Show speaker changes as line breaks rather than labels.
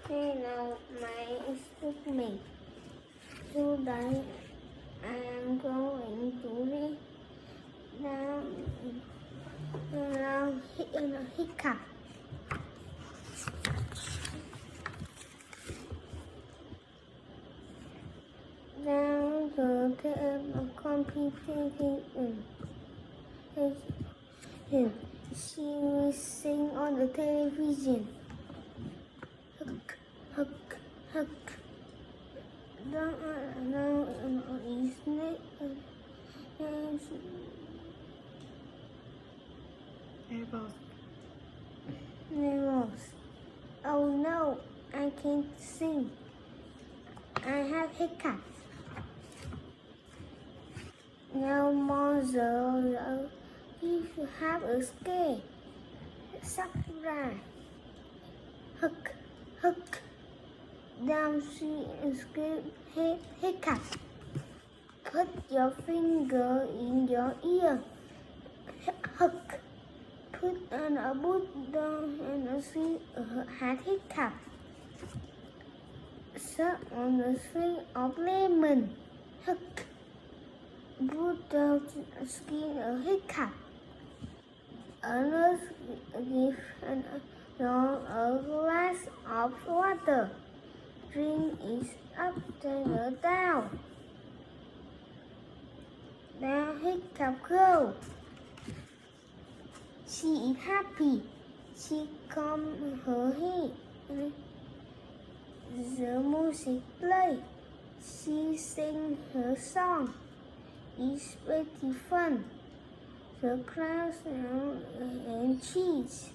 Hello, my student. Today I am going to read the hiccup. Down the table competition. She will sing on the television. Hook, hook. No, it's not. Nervous. Oh no, I can't sing. I have hiccups. No more zero. If you have a scare, subscribe. Hook, hook. Down she hiccup. Put your finger in your ear. Hook. Put on a boot down and she had hiccup. Suck on the skin of lemon. Hook. Put the skin a hiccup. A nurse give a glass of water. Drink it upside down. Now hiccup go. She is happy. She comb her hair. The music play. She sing her song. It's very fun. The crowd and cheese.